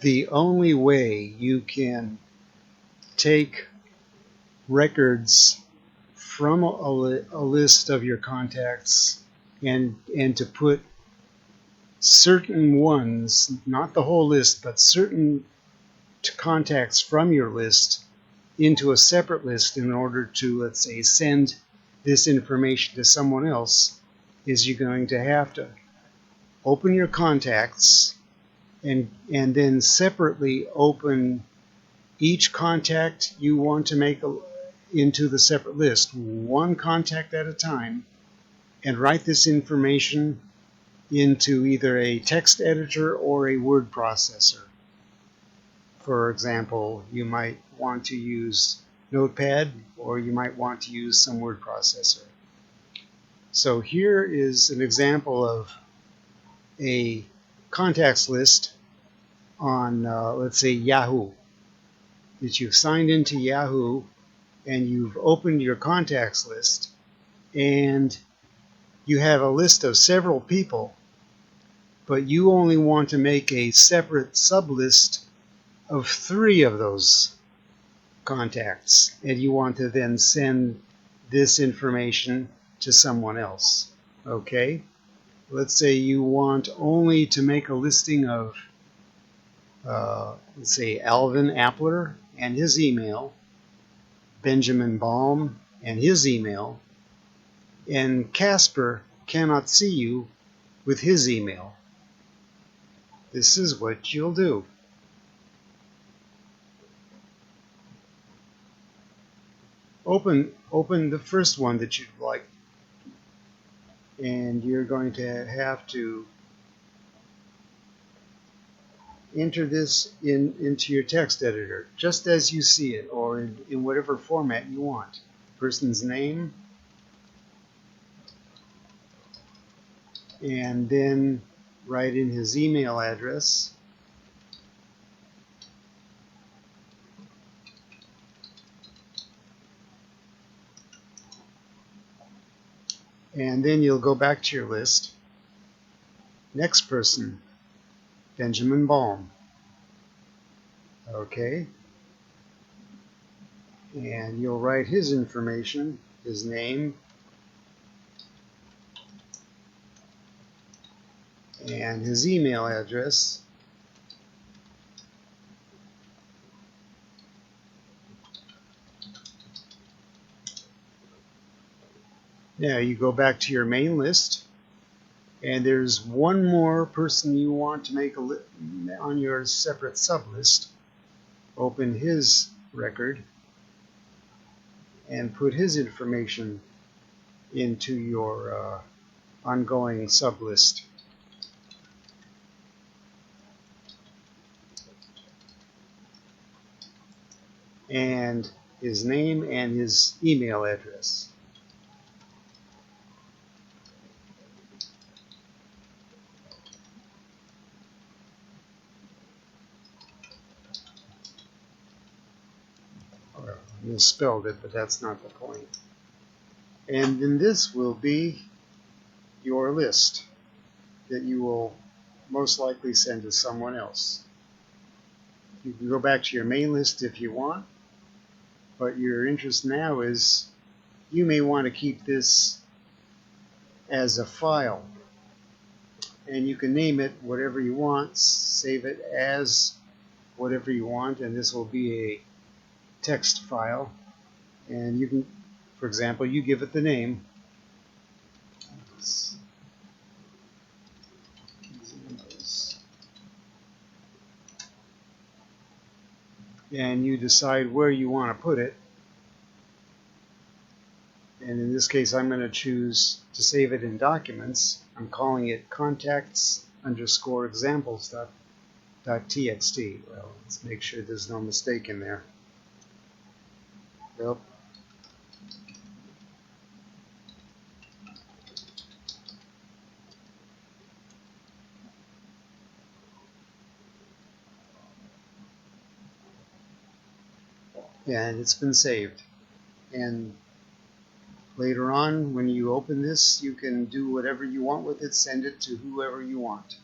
the only way you can take records from a list of your contacts and to put certain ones, not the whole list, but certain contacts from your list into a separate list in order to, let's say, send this information to someone else, is you're going to have to open your contacts and then separately open each contact you want to make into the separate list, one contact at a time, and write this information into either a text editor or a word processor. For example, you might want to use Notepad, or you might want to use some word processor. So here is an example of a contacts list on, let's say, Yahoo. That you've signed into Yahoo and you've opened your contacts list, and you have a list of several people, but you only want to make a separate sublist of 3 of those contacts, and you want to then send this information to someone else. Okay? Let's say you want only to make a listing of, let's say, Alvin Appler and his email, Benjamin Baum and his email, and Casper cannot see you with his email. This is what you'll do. Open the first one that you'd like, and you're going to have to enter this into your text editor just as you see it, or in whatever format you want. Person's name, and then write in his email address, and then you'll go back to your list. Next person, Benjamin Baum. Okay, and you'll write his information, his name, and his email address. Now you go back to your main list, and there's one more person you want to make on your separate sublist. Open his record and put his information into your ongoing sublist. And his name and his email address. I misspelled it, but that's not the point. And then this will be your list that you will most likely send to someone else. You can go back to your main list if you want, but your interest now is you may want to keep this as a file, and you can name it whatever you want, save it as whatever you want, and this will be a text file. And you can, for example, you give it the name. And you decide where you want to put it. And in this case, I'm going to choose to save it in documents. I'm calling it contacts_examples.txt. Well, let's make sure there's no mistake in there. Yep. And it's been saved. And later on, when you open this, you can do whatever you want with it, send it to whoever you want.